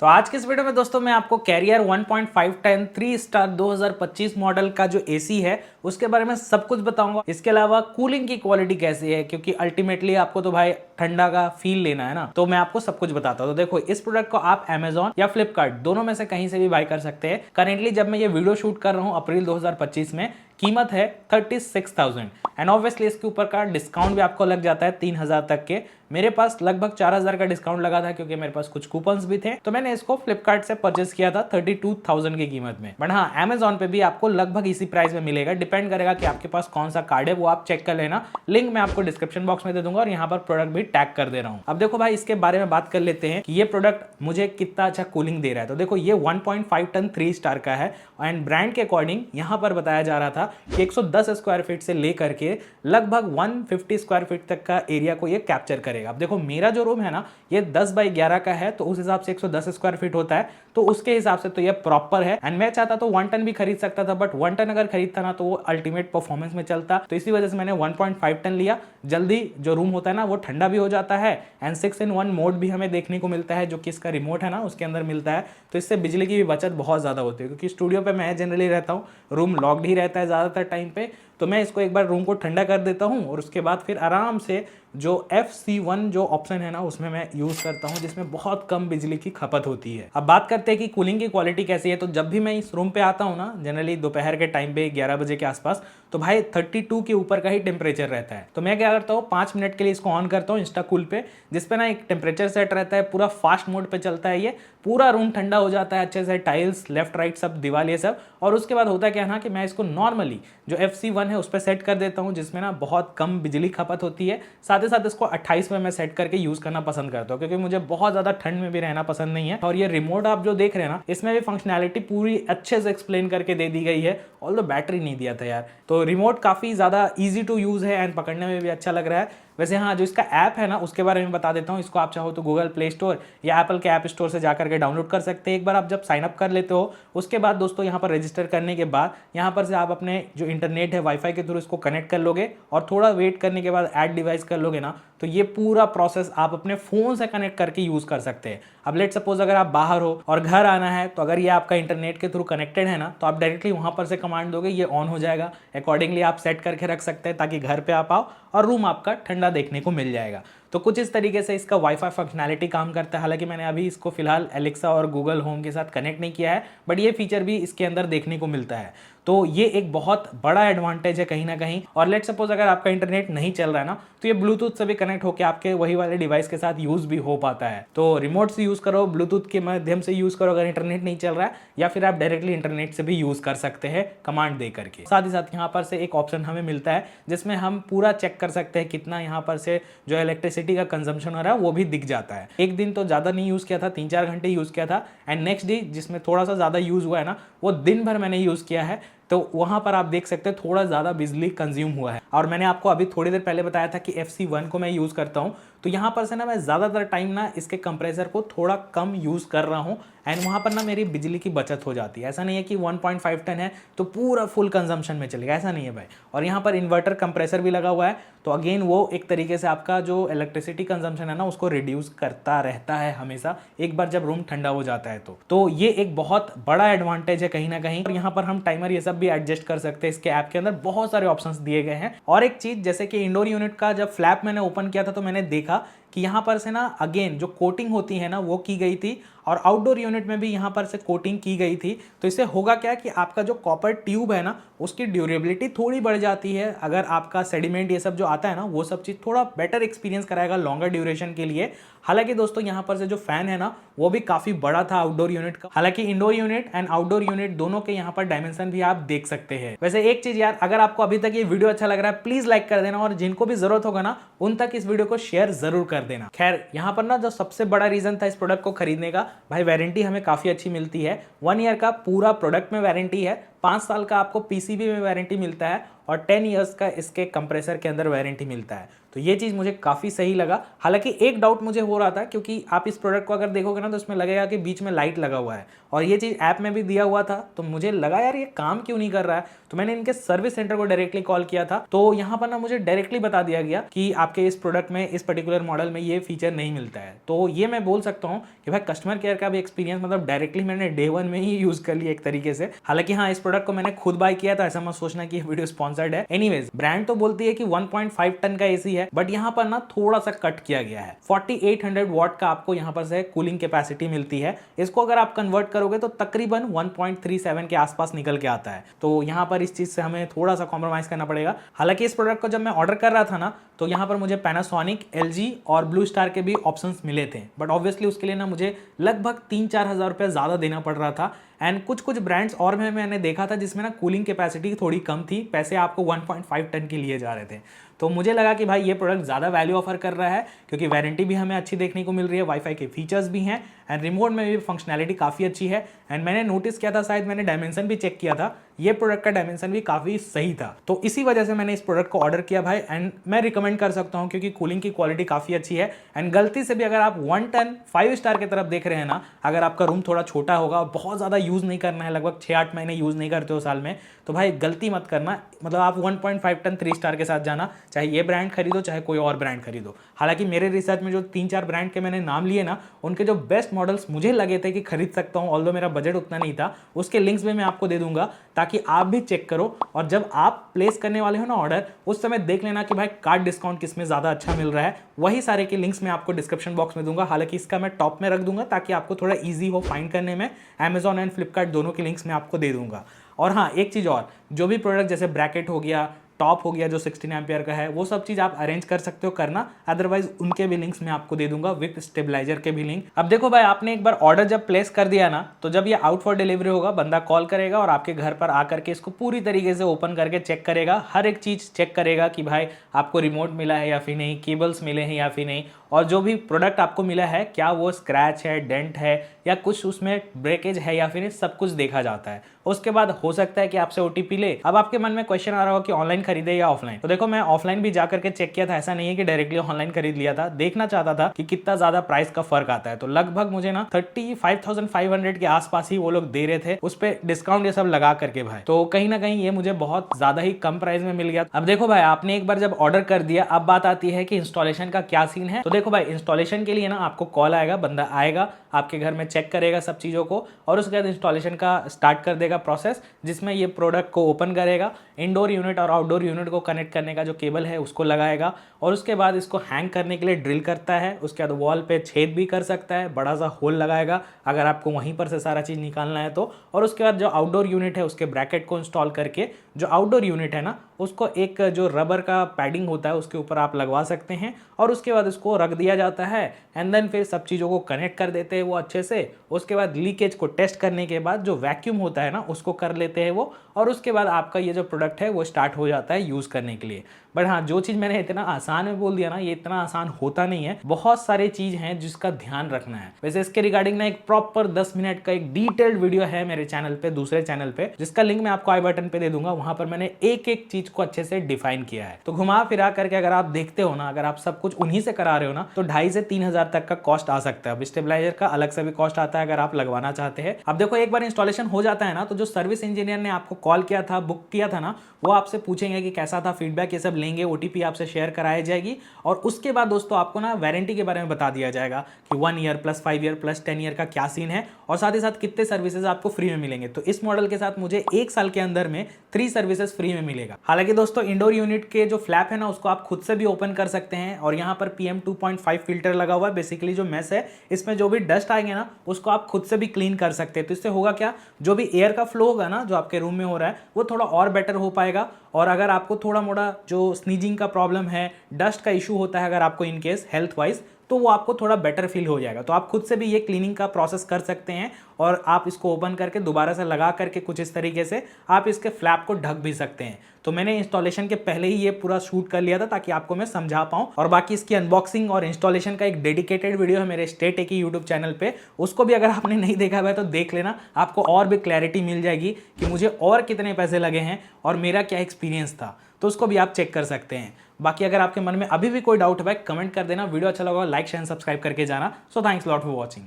तो आज के इस वीडियो में दोस्तों मैं आपको कैरियर 1.5 टन 3 स्टार 2025 मॉडल का जो एसी है उसके बारे में सब कुछ बताऊंगा। इसके अलावा कूलिंग की क्वालिटी कैसी है, क्योंकि अल्टीमेटली आपको तो भाई ठंडा का फील लेना है ना, तो मैं आपको सब कुछ बताता हूँ। तो देखो, इस प्रोडक्ट को आप Amazon या फ्लिपकार्ट दोनों में से कहीं से भी बाय कर सकते हैं। करेंटली जब मैं ये वीडियो शूट कर रहा हूँ अप्रैल 2025 में, कीमत है 36,000 एंड ऑब्वियसली इसके ऊपर का डिस्काउंट भी आपको लग जाता है 3,000 तक के। मेरे पास लगभग 4,000 का डिस्काउंट लगा था क्योंकि मेरे पास कुछ कूपन्स भी थे, तो मैंने इसको फ्लिपकार्ट से परचेस किया था 32,000 की कीमत में। बट हाँ, Amazon पे भी आपको लगभग इसी प्राइस में मिलेगा। डिपेंड करेगा कि आपके पास कौन सा कार्ड है, वो आप चेक कर लेना। लिंक मैं आपको डिस्क्रिप्शन बॉक्स में दे दूंगा और यहाँ पर प्रोडक्ट भी टैग कर दे रहा हूँ। अब देखो भाई, इसके बारे में बात कर लेते हैं कि ये प्रोडक्ट मुझे कितना अच्छा कूलिंग दे रहा है। तो देखो, ये 1.5 टन 3 स्टार का है एंड ब्रांड के अकॉर्डिंग यहाँ पर बताया जा रहा था कि 110 स्क्वायर फीट से लेकर के लगभग 150 स्क्वायर फीट तक का एरिया को ये कैप्चर करेगा। अब देखो, मेरा जो रूम है ना, ये 10 बाई 11 का है, तो उस हिसाब से 110 स्क्वायर फीट होता है, तो उसके हिसाब से तो ये प्रॉपर है। एंड मैं चाहता तो 1 टन भी खरीद सकता था, बट 1 टन अगर खरीदता ना तो वो अल्टीमेट परफॉर्मेंस में चलता, तो इसी वजह से मैंने 1.5 टन लिया। जल्दी जो रूम होता है ना वो ठंडा भी हो जाता है एंड 6-in-1 मोड भी हमें देखने को मिलता है, जो कि इसका रिमोट है ना उसके अंदर मिलता है। तो इससे बिजली की भी बचत बहुत ज़्यादा होती है, क्योंकि स्टूडियो पे मैं जनरली रहता हूँ, रूम लॉक्ड ही रहता है ज़्यादातर टाइम पे। तो मैं इसको एक बार रूम को ठंडा कर देता हूँ और उसके बाद फिर आराम से जो FC1 जो ऑप्शन है ना उसमें मैं यूज़ करता हूँ, जिसमें बहुत कम बिजली की खपत होती है। अब बात करते हैं कि कूलिंग की क्वालिटी कैसी है। तो जब भी मैं इस रूम पे आता हूँ ना, जनरली दोपहर के टाइम पे 11 बजे के आसपास, तो भाई 32 के ऊपर का ही टेम्परेचर रहता है। तो मैं क्या करता हूँ, 5 मिनट के लिए इसको ऑन करता हूँ इंस्टा कूल पे, जिसपे ना एक टेम्परेचर सेट रहता है, पूरा फास्ट मोड पे चलता है। ये पूरा रूम ठंडा हो जाता है अच्छे से, टाइल्स लेफ्ट राइट सब दीवार ये सब। और उसके बाद होता क्या है ना कि मैं इसको नॉर्मली जो FC1 है उस पर सेट कर देता हूँ, जिसमें ना बहुत कम बिजली खपत होती है। साथ ही साथ इसको 28 में मैं सेट करके यूज़ करना पसंद करता हूँ, क्योंकि मुझे बहुत ज़्यादा ठंड में भी रहना पसंद नहीं है। और ये रिमोट आप जो देख रहे हैं ना, इसमें भी फंक्शनैलिटी पूरी अच्छे से एक्सप्लेन करके दे दी गई है। ऑल्दो बैटरी नहीं दिया था यार, तो रिमोट काफ़ी ज़्यादा ईजी टू यूज़ है एंड पकड़ने में भी अच्छा लग रहा है। वैसे हाँ, जो इसका ऐप है ना उसके बारे में बता देता हूँ। इसको आप चाहो तो गूगल प्ले स्टोर या एप्पल के ऐप स्टोर से जाकर के डाउनलोड कर सकते हैं। एक बार आप जब साइन अप कर लेते हो, उसके बाद दोस्तों यहाँ पर रजिस्टर करने के बाद यहाँ पर से आप अपने जो इंटरनेट है वाईफाई के थ्रू इसको कनेक्ट कर लोगे और थोड़ा वेट करने के बाद ऐड डिवाइस कर लोगे ना, तो ये पूरा प्रोसेस आप अपने फ़ोन से कनेक्ट करके यूज़ कर सकते हैं। अब लेट सपोज अगर आप बाहर हो और घर आना है, तो अगर ये आपका इंटरनेट के थ्रू कनेक्टेड है ना, तो आप डायरेक्टली वहाँ पर से कमांड दोगे, ये ऑन हो जाएगा। अकॉर्डिंगली आप सेट करके रख सकते हैं ताकि घर पे आप आओ और रूम आपका ठंडा देखने को मिल जाएगा। तो कुछ इस तरीके से इसका वाईफाई फंक्शनैलिटी काम करता है। हालांकि मैंने अभी इसको फिलहाल एलेक्सा और गूगल होम के साथ कनेक्ट नहीं किया है, बट ये फीचर भी इसके अंदर देखने को मिलता है। तो ये एक बहुत बड़ा एडवांटेज है कहीं ना कहीं। और लेट सपोज अगर आपका इंटरनेट नहीं चल रहा है ना, तो ये ब्लूटूथ से भी कनेक्ट होकर आपके वही वाले डिवाइस के साथ यूज़ भी हो पाता है। तो रिमोट से यूज़ करो, ब्लूटूथ के माध्यम से यूज़ करो अगर इंटरनेट नहीं चल रहा है, या फिर आप डायरेक्टली इंटरनेट से भी यूज़ कर सकते हैं कमांड दे करके। साथ ही साथ यहाँ पर से एक ऑप्शन हमें मिलता है जिसमें हम पूरा चेक कर सकते हैं कितना यहाँ पर से जो इलेक्ट्रिसिटी का कंजम्पशन हो रहा है वो भी दिख जाता है। एक दिन तो ज़्यादा नहीं यूज़ किया था, 3-4 घंटे यूज़ किया था, एंड नेक्स्ट डे जिसमें थोड़ा सा ज़्यादा यूज़ हुआ है ना, वो दिन भर मैंने यूज़ किया है, तो वहां पर आप देख सकते हैं थोड़ा ज़्यादा बिजली कंज्यूम हुआ है। और मैंने आपको अभी थोड़ी देर पहले बताया था कि FC1 को मैं यूज़ करता हूं, तो यहाँ पर से ना मैं ज़्यादातर टाइम ना इसके कंप्रेसर को थोड़ा कम यूज़ कर रहा हूँ एंड वहाँ पर ना मेरी बिजली की बचत हो जाती है। ऐसा नहीं है कि 1.5 टन है तो पूरा फुल कंजम्पशन में चलेगा, ऐसा नहीं है भाई। और यहाँ पर इन्वर्टर कंप्रेसर भी लगा हुआ है, तो अगेन वो एक तरीके से आपका जो इलेक्ट्रिसिटी कंजम्पशन है ना उसको रिड्यूस करता रहता है हमेशा, एक बार जब रूम ठंडा हो जाता है तो ये एक बहुत बड़ा एडवांटेज है कहीं ना कहीं। और यहाँ पर हम टाइमर ये सब भी एडजस्ट कर सकते हैं। इसके ऐप के अंदर बहुत सारे ऑप्शंस दिए गए हैं। और एक चीज, जैसे कि इंडोर यूनिट का जब फ्लैप मैंने ओपन किया था तो मैंने देखा कि यहाँ पर से ना अगेन जो कोटिंग होती है ना वो की गई थी, और आउटडोर यूनिट में भी यहाँ पर से कोटिंग की गई थी। तो इससे होगा क्या कि आपका जो कॉपर ट्यूब है ना उसकी ड्यूरेबिलिटी थोड़ी बढ़ जाती है। अगर आपका सेडिमेंट ये सब जो आता है ना वो सब चीज़ थोड़ा बेटर एक्सपीरियंस कराएगा लॉन्गर ड्यूरेशन के लिए। हालांकि दोस्तों यहाँ पर से जो फैन है ना वो भी काफ़ी बड़ा था आउटडोर यूनिट का। हालांकि indoor unit and outdoor unit दोनों के यहाँ पर डायमेंशन भी आप देख सकते हैं। वैसे एक चीज़ यार, अगर आपको अभी तक ये वीडियो अच्छा लग रहा है प्लीज़ लाइक कर देना, और जिनको भी जरूरत होगा ना उन तक इस वीडियो को शेयर जरूर कर देना। खैर, यहाँ पर ना जो सबसे बड़ा रीजन था इस प्रोडक्ट को खरीदने का, भाई वारंटी हमें काफ़ी अच्छी मिलती है। 1 ईयर का पूरा प्रोडक्ट में वारंटी है, 5 साल का आपको PCB में वारंटी मिलता है, और 10 ईयर्स का इसके कंप्रेसर के अंदर वारंटी मिलता है। तो ये चीज़ मुझे काफ़ी सही लगा। हालांकि एक डाउट मुझे हो रहा था, क्योंकि आप इस प्रोडक्ट को अगर देखोगे ना तो इसमें लगेगा कि बीच में लाइट लगा हुआ है, और ये चीज़ ऐप में भी दिया हुआ था। तो मुझे लगा यार ये काम क्यों नहीं कर रहा है, तो मैंने इनके सर्विस सेंटर को डायरेक्टली कॉल किया था। तो यहाँ पर ना मुझे डायरेक्टली बता दिया गया कि आपके इस प्रोडक्ट में, इस पर्टिकुलर मॉडल में ये फीचर नहीं मिलता है। तो ये मैं बोल सकता हूँ कि भाई कस्टमर केयर का भी एक्सपीरियंस मतलब डायरेक्टली मैंने डे 1 में ही यूज कर लिया एक तरीके से। हालांकि हाँ, इस प्रोडक्ट को मैंने खुद बाय किया था, ऐसा मत सोचना कि ये वीडियो स्पॉन्सर्ड है। एनीवेज, ब्रांड तो बोलती है कि 1.5 टन का एसी है, बट यहाँ पर ना थोड़ा सा कट किया गया है। 4800 वॉट का आपको यहाँ पर से कूलिंग कैपेसिटी मिलती है। इसको अगर आप कन्वर्ट करोगे तो तकरीबन 1.37 के आसपास निकल के आता है। तो यहाँ पर इस चीज से हमें थोड़ा सा कॉम्प्रोमाइज करना पड़ेगा। हालांकि इस प्रोडक्ट को जब मैं ऑर्डर कर रहा था ना, तो यहाँ पर मुझे पैनासोनिक, LG और ब्लू स्टार के भी ऑप्शंस मिले थे, बट ऑब्वियसली उसके लिए ना मुझे लगभग 3-4 हज़ार रुपये ज़्यादा देना पड़ रहा था। एंड कुछ ब्रांड्स और में मैंने देखा था जिसमें ना कूलिंग कैपेसिटी थोड़ी कम थी, पैसे आपको 1.5 टन के लिए जा रहे थे। तो मुझे लगा कि भाई ये प्रोडक्ट ज़्यादा वैल्यू ऑफर कर रहा है, क्योंकि वारंटी भी हमें अच्छी देखने को मिल रही है, वाईफाई के फीचर्स भी हैं, एंड रिमोट में भी फंक्शनैलिटी काफ़ी अच्छी है। एंड मैंने नोटिस किया था, शायद मैंने डायमेंशन भी चेक किया था, ये प्रोडक्ट का डायमेंशन भी काफ़ी सही था। तो इसी वजह से मैंने इस प्रोडक्ट को ऑर्डर किया भाई। एंड मैं रिकमेंड कर सकता हूँ, क्योंकि कूलिंग की क्वालिटी काफ़ी अच्छी है। एंड गलती से भी अगर आप 1 टन 5 स्टार की तरफ देख रहे हैं ना, अगर आपका रूम थोड़ा छोटा होगा और बहुत ज़्यादा यूज़ नहीं करना है, लगभग 6-8 महीने यूज़ नहीं करते हो साल में, तो भाई गलती मत करना। मतलब आप 1.5 टन 3 स्टार के साथ जाना, चाहे ये ब्रांड खरीदो चाहे कोई और ब्रांड खरीदो। हालांकि मेरे रिसर्च में जो 3-4 ब्रांड के मैंने नाम लिए ना, उनके जो बेस्ट मॉडल्स मुझे लगे थे कि खरीद सकता हूँ, ऑल्दो मेरा बजट उतना नहीं था, उसके लिंक्स भी मैं आपको दे दूंगा ताकि आप भी चेक करो। और जब आप प्लेस करने वाले हो ना ऑर्डर, उस समय देख लेना कि भाई कार्ड डिस्काउंट किसमें ज़्यादा अच्छा मिल रहा है। वही सारे के लिंक्स मैं आपको डिस्क्रिप्शन बॉक्स में दूंगा। हालांकि इसका मैं टॉप में रख दूंगा ताकि आपको थोड़ा ईजी हो फाइंड करने में। अमेजॉन एंड फ्लिपकार्ट दोनों के लिंक्स मैं आपको दे दूंगा। और हाँ, एक चीज़ और, जो भी प्रोडक्ट जैसे ब्रैकेट हो गया, टॉप हो गया जो 16 एम्पियर का है, वो सब चीज़ आप अरेंज कर सकते हो करना। अदरवाइज उनके भी लिंक्स मैं आपको दे दूंगा, विद स्टेबलाइजर के भी लिंक। अब देखो भाई, आपने एक बार ऑर्डर जब प्लेस कर दिया ना, तो जब ये आउट फॉर डिलीवरी होगा, बंदा कॉल करेगा और आपके घर पर आकर के इसको पूरी तरीके से ओपन करके चेक करेगा। हर एक चीज़ चेक करेगा कि भाई आपको रिमोट मिला है या फिर नहीं, केबल्स मिले हैं या फिर नहीं, और जो भी प्रोडक्ट आपको मिला है क्या वो स्क्रैच है, डेंट है, या कुछ उसमें ब्रेकेज है या फिर नहीं, सब कुछ देखा जाता है। उसके बाद हो सकता है कि आपसे OTP ले। अब आपके मन में क्वेश्चन आ रहा हो कि ऑनलाइन खरीदे या ऑफलाइन, तो देखो मैं ऑफलाइन भी जाकर के चेक किया था, ऐसा नहीं है कि डायरेक्टली ऑनलाइन खरीद लिया था। देखना चाहता था कि कितना ज्यादा प्राइस का फर्क आता है। तो लगभग मुझे ना 35,500 के आसपास ही वो लोग दे रहे थे, उस पर डिस्काउंट ये सब लगा करके भाई। तो कहीं ना कहीं ये मुझे बहुत ज्यादा ही कम प्राइस में मिल गया। अब देखो भाई, आपने एक बार जब ऑर्डर कर दिया, अब बात आती है कि इंस्टॉलेशन का क्या सीन है। तो देखो भाई, इंस्टॉलेशन के लिए ना आपको कॉल आएगा, बंदा आएगा आपके घर में, चेक करेगा सब चीज़ों को, और उसके बाद इंस्टॉलेशन का स्टार्ट कर देगा प्रोसेस, जिसमें ये प्रोडक्ट को ओपन करेगा, इंडोर यूनिट और आउटडोर यूनिट को कनेक्ट करने का जो केबल है उसको लगाएगा, और उसके बाद इसको हैंग करने के लिए ड्रिल करता है। उसके बाद वॉल पे छेद भी कर सकता है, बड़ा सा होल लगाएगा अगर आपको वहीं पर से सारा चीज़ निकालना है तो। और उसके बाद जो आउटडोर यूनिट है उसके ब्रैकेट को इंस्टॉल करके, जो आउटडोर यूनिट है ना, उसको एक जो रबर का पैडिंग होता है उसके ऊपर आप लगवा सकते हैं, और उसके बाद इसको रख दिया जाता है। एंड देन फिर सब चीज़ों को कनेक्ट कर देते हैं वो अच्छे से। उसके बाद लीकेज को टेस्ट करने के बाद जो वैक्यूम होता है ना, उसको कर लेते हैं वो, और उसके बाद आपका ये जो प्रोडक्ट है वो स्टार्ट हो जाता है यूज़ करने के लिए। बट हाँ, जो चीज़ मैंने इतना आसान में बोल दिया ना, ये इतना आसान होता नहीं है, बहुत सारे चीज़ हैं जिसका ध्यान रखना है। वैसे इसके रिगार्डिंग ना एक प्रॉपर 10 मिनट का एक डिटेल्ड वीडियो है मेरे चैनल पे, दूसरे चैनल पे, जिसका लिंक मैं आपको आई बटन पे दे दूंगा। वहां पर मैंने एक एक चीज को अच्छे से डिफाइन किया है। तो घुमा फिरा करके अगर आप देखते हो ना, अगर आप सब कुछ उन्हीं से करा रहे हो ना, तो 2,500 से 3,000 तक का कॉस्ट आ सकता है। अब स्टेबलाइजर का अलग से भी कॉस्ट आता है अगर आप लगवाना चाहते हैं। अब देखो, एक बार इंस्टॉलेशन हो जाता है ना, तो जो सर्विस इंजीनियर ने आपको कॉल किया था, बुक किया था ना, वो आपसे पूछेंगे कि कैसा था, फीडबैक ये सब लेंगे, OTP आपसे शेयर कराई जाएगी। और उसके बाद दोस्तों आपको ना वारंटी के बारे में बता दिया जाएगा कि 1 year plus 5 year plus 10 year का क्या सीन है, और साथ ही साथ कितने सर्विसेज आपको फ्री में मिलेंगे। तो इस मॉडल के साथ मुझे 1 साल के अंदर में 3 सर्विसेज फ्री में मिलेगा। हालांकि दोस्तों, इंडोर यूनिट के जो फ्लैप है ना, उसको आप खुद से भी ओपन कर सकते हैं, और यहाँ पर PM 2.5 फिल्टर लगा हुआ है। बेसिकली जो मेस है, इसमें जो भी डस्ट आएंगे ना, उसको आप खुद से भी क्लीन कर सकते हैं। तो इससे होगा क्या, जो भी एयर का फ्लो होगा ना, जो आपके रूम में हो रहा है, वो थोड़ा और बेटर हो पाएगा। और अगर आपको थोड़ा मोड़ा जो स्नीजिंग का प्रॉब्लम है, डस्ट का इशू होता है अगर आपको इनकेस हेल्थ वाइज, तो वो आपको थोड़ा बेटर फील हो जाएगा। तो आप खुद से भी ये क्लीनिंग का प्रोसेस कर सकते हैं, और आप इसको ओपन करके दोबारा से लगा करके कुछ इस तरीके से आप इसके फ्लैप को ढक भी सकते हैं। तो मैंने इंस्टॉलेशन के पहले ही ये पूरा शूट कर लिया था ताकि आपको मैं समझा पाऊँ। और बाकी इसकी अनबॉक्सिंग और इंस्टॉलेशन का एक डेडिकेटेड वीडियो है मेरे स्टे टेक यूट्यूब चैनल पे, उसको भी अगर आपने नहीं देखा है तो देख लेना, आपको और भी क्लैरिटी मिल जाएगी कि मुझे और कितने पैसे लगे हैं और मेरा क्या एक्सपीरियंस था, तो उसको भी आप चेक कर सकते हैं। बाकी अगर आपके मन में अभी भी कोई डाउट है भाई कमेंट कर देना, वीडियो अच्छा लगा लाइक शेयर सब्सक्राइब करके जाना। So thanks lot for watching.